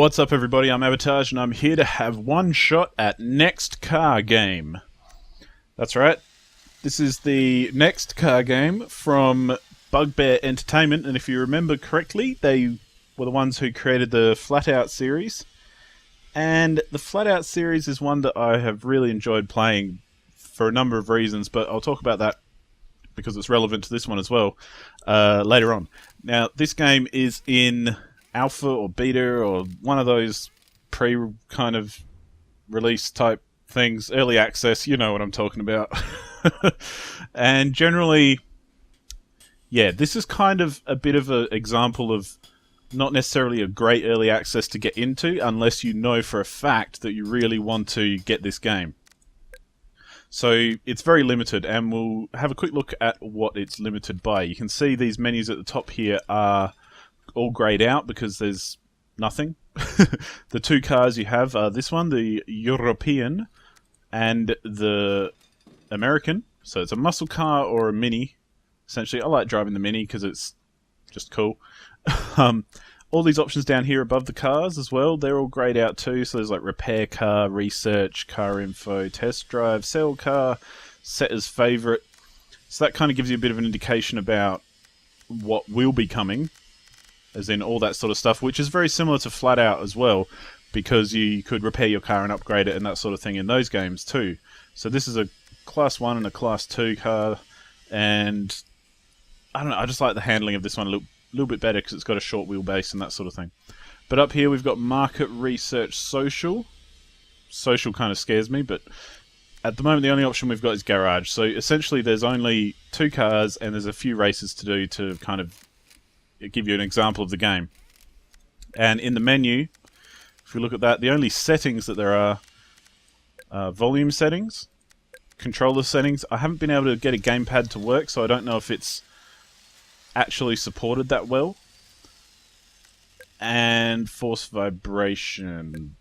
What's up everybody, I'm Abatage and I'm here to have one shot at Next Car Game. That's right, this is the Next Car Game from Bugbear Entertainment, and if you remember correctly, they were the ones who created the Flat Out series. And the Flat Out series is one that I have really enjoyed playing for a number of reasons, but I'll talk about that because it's relevant to this one as well later on. Now, this game is in alpha or beta or one of those kind of release type things, early access, you know what I'm talking about. And generally, yeah, this is kind of a bit of an example of not necessarily a great early access to get into unless you know for a fact that you really want to get this game. So it's very limited, and we'll have a quick look at what it's limited by. You can see these menus at the top here are all greyed out because there's nothing. The two cars you have are this one, the European, and the American. So it's a muscle car or a Mini. Essentially, I like driving the Mini because it's just cool. All these options down here above the cars as well, they're all greyed out too. So there's like repair car, research, car info, test drive, sell car, set as favourite. So that kind of gives you a bit of an indication about what will be coming, as in all that sort of stuff, which is very similar to Flat Out as well, because you could repair your car and upgrade it and that sort of thing in those games too. So this is a Class 1 and a Class 2 car, and I don't know, I just like the handling of this one a little bit better because it's got a short wheelbase and that sort of thing. But up here we've got Market Research Social. Social kind of scares me, but at the moment the only option we've got is Garage. So essentially there's only two cars and there's a few races to do to kind of give you an example of the game. And in the menu, if you look at that, the only settings that there are volume settings, controller settings. I haven't been able to get a gamepad to work, so I don't know if it's actually supported that well. And force vibration.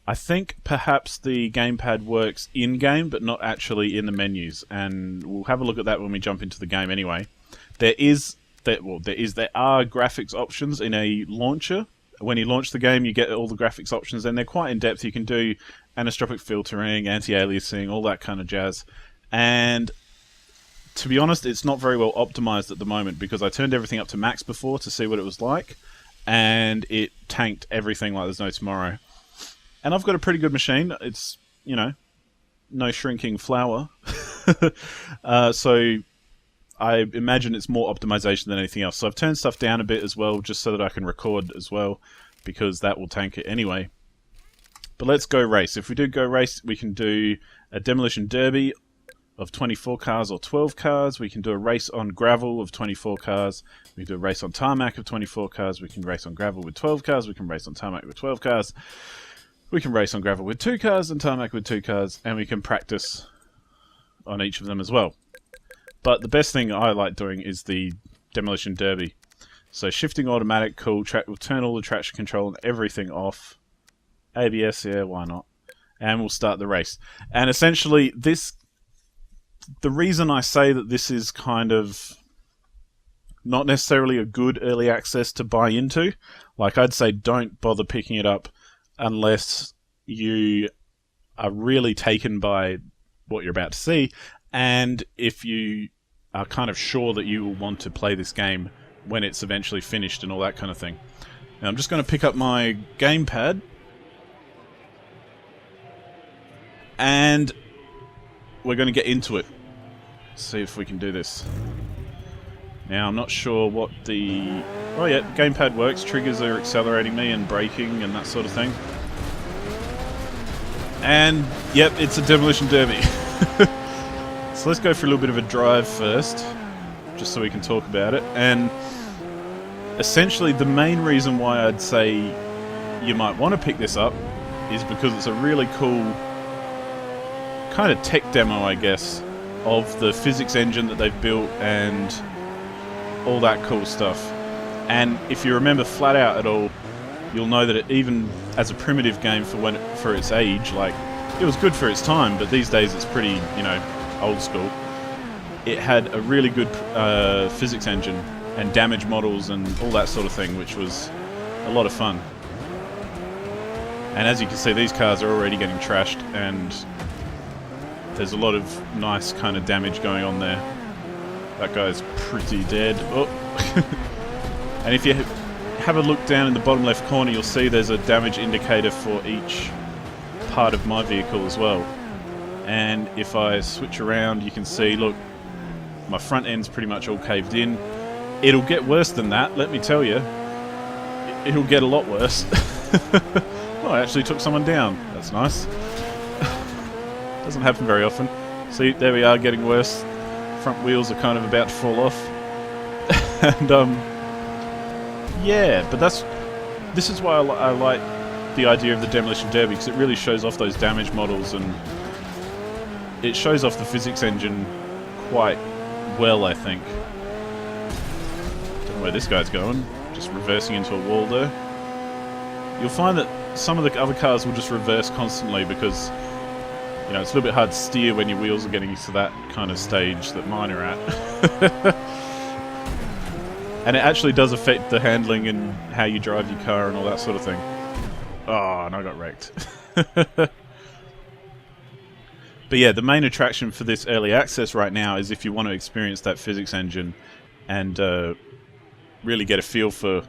I think perhaps the gamepad works in-game, but not actually in the menus. And we'll have a look at that when we jump into the game anyway. There are graphics options in a launcher. When you launch the game, you get all the graphics options, and they're quite in-depth. You can do anisotropic filtering, anti-aliasing, all that kind of jazz. And to be honest, it's not very well optimized at the moment because I turned everything up to max before to see what it was like, and it tanked everything like there's no tomorrow. And I've got a pretty good machine. It's, you know, no shrinking flour. So I imagine it's more optimization than anything else. So I've turned stuff down a bit as well, just so that I can record as well, because that will tank it anyway. But let's go race. If we do go race, we can do a Demolition Derby of 24 cars or 12 cars. We can do a race on gravel of 24 cars. We can do a race on tarmac of 24 cars. We can race on gravel with 12 cars. We can race on tarmac with 12 cars. We can race on gravel with 2 cars and tarmac with 2 cars. And we can practice on each of them as well. But the best thing I like doing is the Demolition Derby. So shifting automatic, cool. We'll turn all the traction control and everything off. ABS, yeah, why not? And we'll start the race. And essentially, the reason I say that this is kind of not necessarily a good early access to buy into, like I'd say don't bother picking it up unless you are really taken by what you're about to see, and if you are kind of sure that you will want to play this game when it's eventually finished and all that kind of thing. Now I'm just going to pick up my gamepad, and we're going to get into it. See if we can do this. Now I'm not sure what the... Oh yeah, gamepad works. Triggers are accelerating me and braking and that sort of thing. And yep, it's a Demolition Derby. So let's go for a little bit of a drive first, just so we can talk about it. And essentially the main reason why I'd say you might want to pick this up is because it's a really cool kind of tech demo, I guess, of the physics engine that they've built and all that cool stuff. And if you remember Flat Out at all, you'll know that even as a primitive game for its age, like, it was good for its time, but these days it's pretty, you know, old school. It had a really good physics engine and damage models and all that sort of thing, which was a lot of fun. And as you can see, these cars are already getting trashed, and there's a lot of nice kind of damage going on there. That guy's pretty dead. Oh. And if you have a look down in the bottom left corner, you'll see there's a damage indicator for each part of my vehicle as well. And if I switch around, you can see, look, my front end's pretty much all caved in. It'll get worse than that, let me tell you. It'll get a lot worse. Oh, I actually took someone down. That's nice. Doesn't happen very often. See, there we are, getting worse. Front wheels are kind of about to fall off. And, yeah, but this is why I like the idea of the Demolition Derby, because it really shows off those damage models, and it shows off the physics engine quite well, I think. Don't know where this guy's going. Just reversing into a wall there. You'll find that some of the other cars will just reverse constantly because, you know, it's a little bit hard to steer when your wheels are getting to that kind of stage that mine are at. And it actually does affect the handling and how you drive your car and all that sort of thing. Oh, and I got wrecked. But yeah, the main attraction for this early access right now is if you want to experience that physics engine and really get a feel for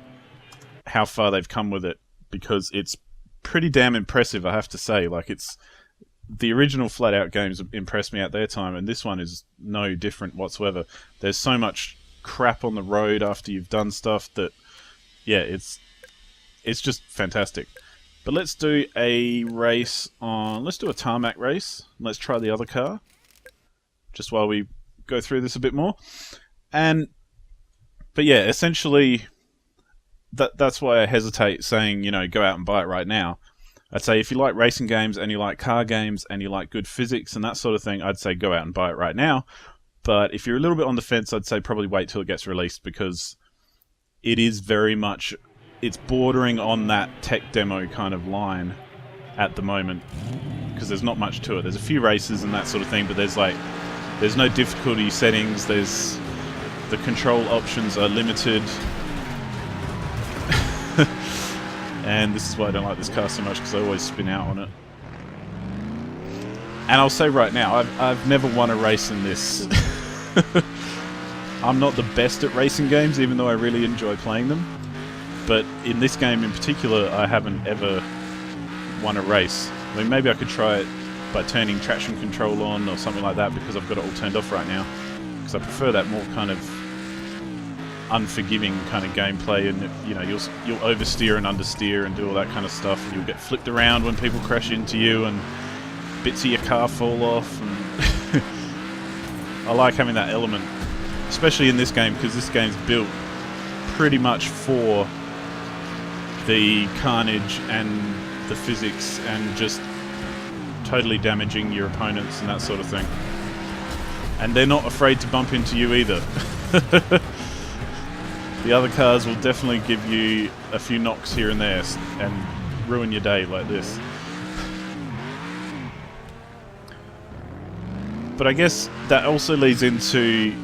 how far they've come with it, because it's pretty damn impressive, I have to say. Like, it's the original Flat Out games impressed me at their time, and this one is no different whatsoever. There's so much crap on the road after you've done stuff that, yeah, it's just fantastic. But let's do a race on... Let's do a tarmac race. Let's try the other car, just while we go through this a bit more. But yeah, essentially, that's why I hesitate saying, you know, go out and buy it right now. I'd say if you like racing games and you like car games and you like good physics and that sort of thing, I'd say go out and buy it right now. But if you're a little bit on the fence, I'd say probably wait till it gets released, because it is very much... It's bordering on that tech demo kind of line at the moment, because there's not much to it. There's a few races and that sort of thing, but there's no difficulty settings. The control options are limited. And this is why I don't like this car so much, because I always spin out on it. And I'll say right now, I've never won a race in this. I'm not the best at racing games, even though I really enjoy playing them. But in this game in particular, I haven't ever won a race. I mean, maybe I could try it by turning traction control on or something like that, because I've got it all turned off right now. Because I prefer that more kind of unforgiving kind of gameplay, and you know, you'll oversteer and understeer and do all that kind of stuff, and you'll get flicked around when people crash into you, and bits of your car fall off. And I like having that element, especially in this game, because this game's built pretty much for the carnage and the physics and just totally damaging your opponents and that sort of thing. And they're not afraid to bump into you either. The other cars will definitely give you a few knocks here and there and ruin your day like this. But I guess that also leads into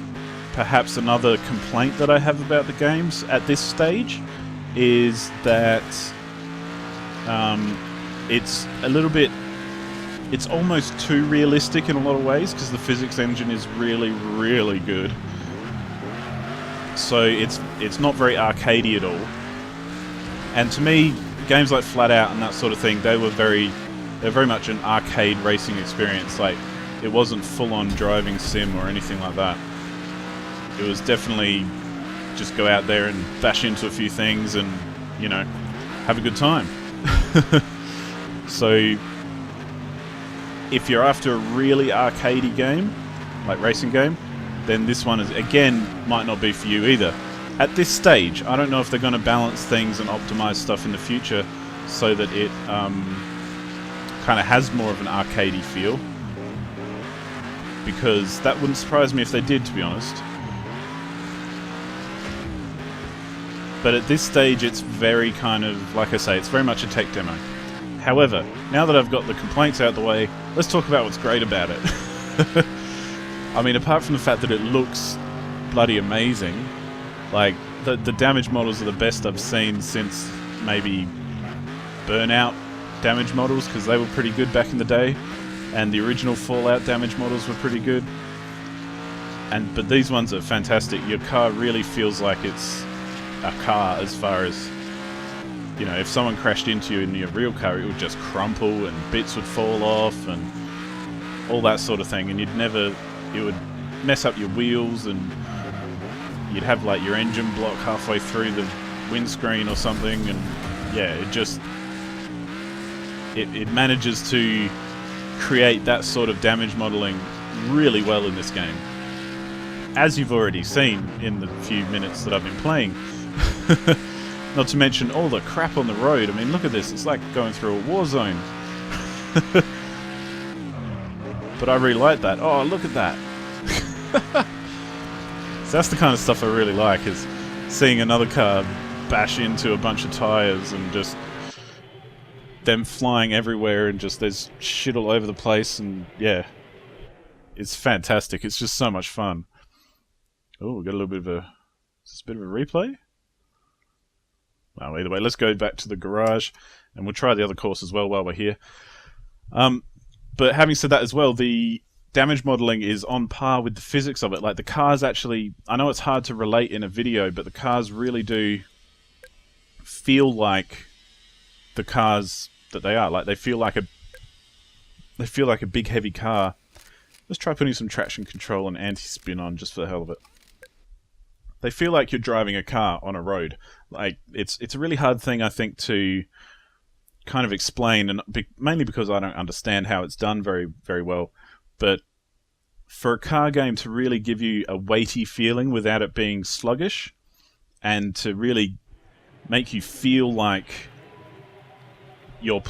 perhaps another complaint that I have about the games at this stage, is that it's a little bit... It's almost too realistic in a lot of ways, because the physics engine is really, really good. So it's not very arcadey at all. And to me, games like Flat Out and that sort of thing, they're very much an arcade racing experience. Like, it wasn't full-on driving sim or anything like that. It was definitely just go out there and bash into a few things and, you know, have a good time. So if you're after a really arcadey game, like racing game, then this one is, again, might not be for you either. At this stage, I don't know if they're going to balance things and optimize stuff in the future so that it kind of has more of an arcadey feel, because that wouldn't surprise me if they did, to be honest. But at this stage, it's very kind of, like I say, it's very much a tech demo. However, now that I've got the complaints out of the way, let's talk about what's great about it. I mean, apart from the fact that it looks bloody amazing, like, the damage models are the best I've seen since maybe Burnout damage models, because they were pretty good back in the day, and the original Fallout damage models were pretty good. But these ones are fantastic. Your car really feels like it's a car, as far as, you know, if someone crashed into you in your real car, it would just crumple and bits would fall off and all that sort of thing, and it would mess up your wheels, and you'd have like your engine block halfway through the windscreen or something, and yeah, it manages to create that sort of damage modeling really well in this game, as you've already seen in the few minutes that I've been playing. Not to mention all the crap on the road. I mean, look at this, it's like going through a war zone. But I really like that. Oh, look at that. So that's the kind of stuff I really like, is seeing another car bash into a bunch of tires and just them flying everywhere, and just there's shit all over the place, and yeah, it's fantastic. It's just so much fun. Oh, we got a little bit of a... Is this a bit of a replay? Well, either way, let's go back to the garage, and we'll try the other course as well while we're here. But having said that as well, the damage modeling is on par with the physics of it. Like, the cars actually... I know it's hard to relate in a video, but the cars really do feel like the cars that they are. Like, they feel like a big, heavy car. Let's try putting some traction control and anti-spin on, just for the hell of it. They feel like you're driving a car on a road. Like, it's a really hard thing, I think, to kind of explain, and mainly because I don't understand how it's done very, very well. But for a car game to really give you a weighty feeling without it being sluggish, and to really make you feel like you're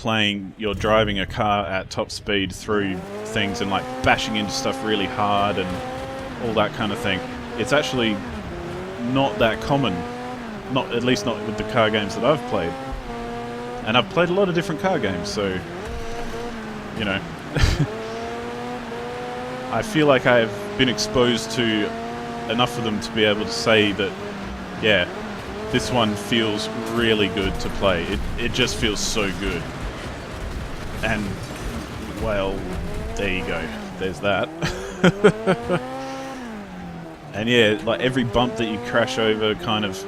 driving a car at top speed through things and like bashing into stuff really hard and all that kind of thing, it's actually not that common. At least not with the car games that I've played. And I've played a lot of different car games, so, you know. I feel like I've been exposed to enough of them to be able to say that, yeah, this one feels really good to play. It just feels so good. And, well, there you go. There's that. And yeah, like every bump that you crash over kind of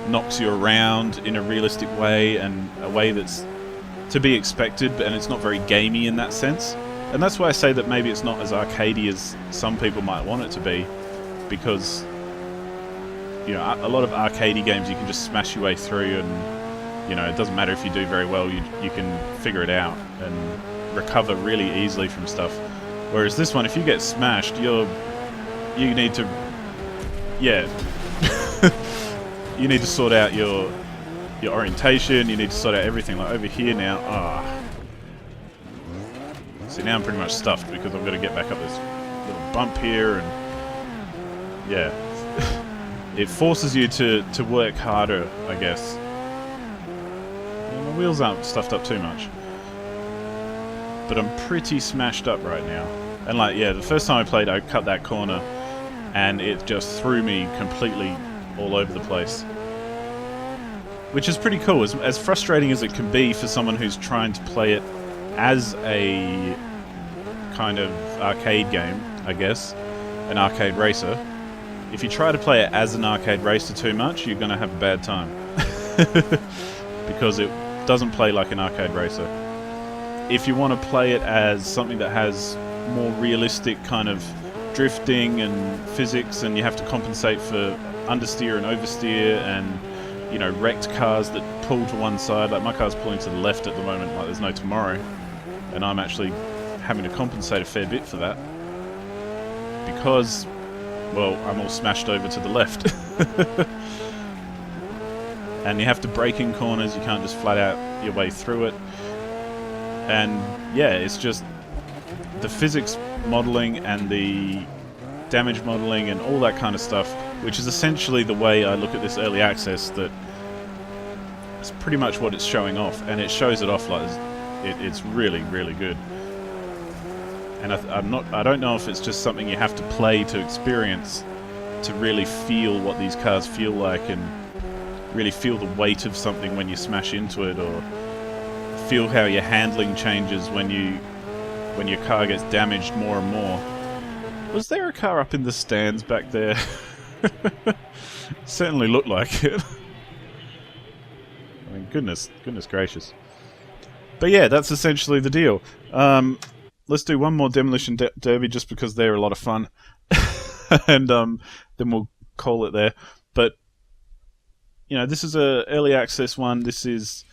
knocks you around in a realistic way, and a way that's to be expected, and it's not very gamey in that sense. And that's why I say that maybe it's not as arcadey as some people might want it to be, because, you know, a lot of arcadey games you can just smash your way through, and, you know, it doesn't matter if you do very well, you can figure it out and recover really easily from stuff. Whereas this one, if you get smashed, you need to, yeah, you need to sort out your orientation, you need to sort out everything. Like over here now, see, now I'm pretty much stuffed because I've got to get back up this little bump here, and yeah. It forces you to work harder, I guess. Yeah, my wheels aren't stuffed up too much, but I'm pretty smashed up right now. And like, yeah, the first time I played, I cut that corner, and it just threw me completely all over the place. Which is pretty cool, as frustrating as it can be for someone who's trying to play it as a kind of arcade game, I guess, an arcade racer. If you try to play it as an arcade racer too much, you're going to have a bad time. Because it doesn't play like an arcade racer. If you want to play it as something that has more realistic kind of drifting and physics, and you have to compensate for understeer and oversteer, and, you know, wrecked cars that pull to one side. Like my car's pulling to the left at the moment like there's no tomorrow, and I'm actually having to compensate a fair bit for that, because, well, I'm all smashed over to the left. And you have to brake in corners, you can't just flat out your way through it. And yeah, it's just the physics modeling and the damage modeling and all that kind of stuff, which is essentially the way I look at this early access, that it's pretty much what it's showing off, and it shows it off like it's really, really good. And I don't know if it's just something you have to play to experience to really feel what these cars feel like, and really feel the weight of something when you smash into it, or feel how your handling changes when your car gets damaged more and more. Was there a car up in the stands back there? Certainly looked like it. I mean, goodness gracious. But yeah, that's essentially the deal. Let's do one more Demolition Derby just because they're a lot of fun. And then we'll call it there. But, you know, this is a early access one. This is,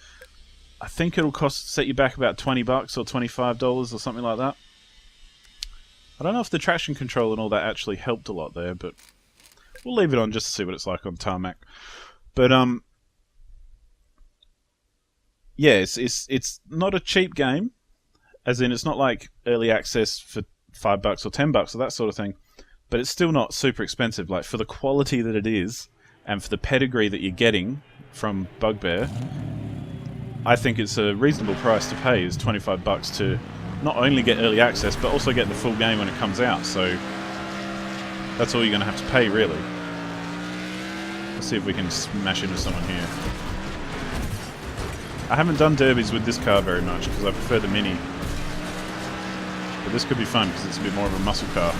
I think it'll set you back about $20 or $25 or something like that. I don't know if the traction control and all that actually helped a lot there, but we'll leave it on just to see what it's like on Tarmac. But yeah, it's not a cheap game, as in it's not like early access for $5 or $10 or that sort of thing. But it's still not super expensive. Like, for the quality that it is, and for the pedigree that you're getting from Bugbear, I think it's a reasonable price to pay, is $25 to not only get early access, but also get the full game when it comes out. So that's all you're going to have to pay, really. Let's see if we can smash into someone here. I haven't done derbies with this car very much, because I prefer the Mini. But this could be fun, because it's a bit more of a muscle car.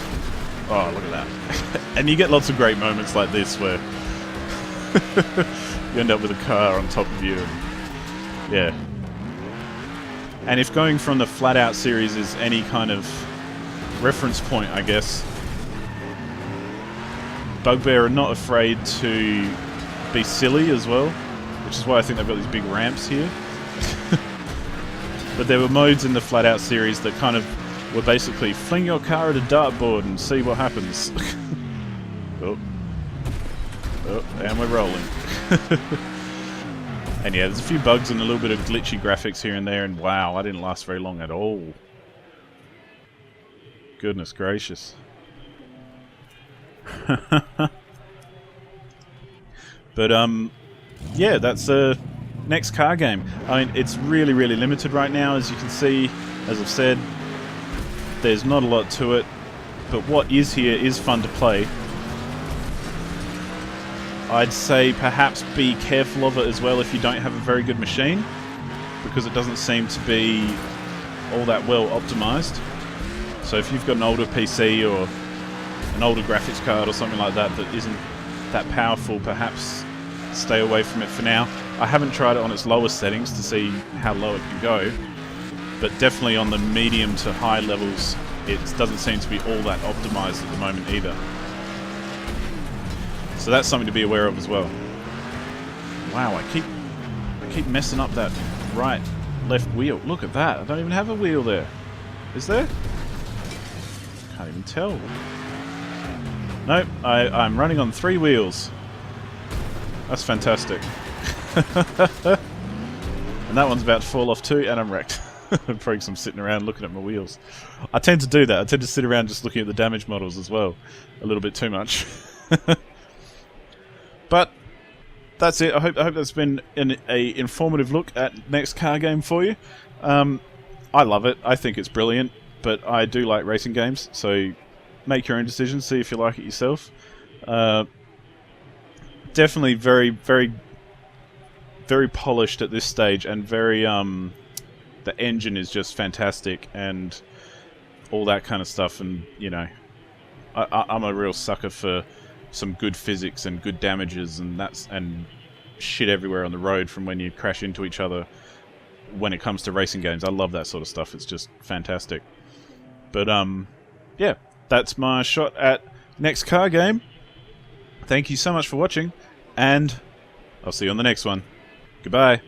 Oh, look at that. And you get lots of great moments like this where you end up with a car on top of you. And, yeah. And if going from the flat out series is any kind of reference point, I guess, Bugbear are not afraid to be silly as well, which is why I think they've got these big ramps here. But there were modes in the flat out series that kind of were basically fling your car at a dartboard and see what happens. Oh, and we're rolling. And yeah, there's a few bugs and a little bit of glitchy graphics here and there, and wow, I didn't last very long at all. Goodness gracious. But yeah, that's the next car game. I mean, it's really, really limited right now, as you can see. As I've said, there's not a lot to it, but what is here is fun to play. I'd say perhaps be careful of it as well if you don't have a very good machine, because it doesn't seem to be all that well optimized. So if you've got an older PC or an older graphics card or something like that that isn't that powerful, perhaps stay away from it for now. I haven't tried it on its lowest settings to see how low it can go, but definitely on the medium to high levels it doesn't seem to be all that optimized at the moment either. So that's something to be aware of as well. Wow, I keep messing up that right left wheel. Look at that, I don't even have a wheel there. Is there? Can't even tell. Nope, I'm running on 3 wheels. That's fantastic. And that one's about to fall off too, and I'm wrecked. Probably because I'm sitting around looking at my wheels. I tend to do that. I tend to sit around just looking at the damage models as well. A little bit too much. But that's it. I hope that's been an informative look at next car game for you. I love it. I think it's brilliant. But I do like racing games, so make your own decisions. See if you like it yourself. Definitely very, very, very polished at this stage, and very the engine is just fantastic and all that kind of stuff. And you know, I'm a real sucker for some good physics and good damages, and shit everywhere on the road from when you crash into each other. When it comes to racing games, I love that sort of stuff. It's just fantastic. But yeah, that's my shot at next car game. Thank you so much for watching, and I'll see you on the next one. Goodbye.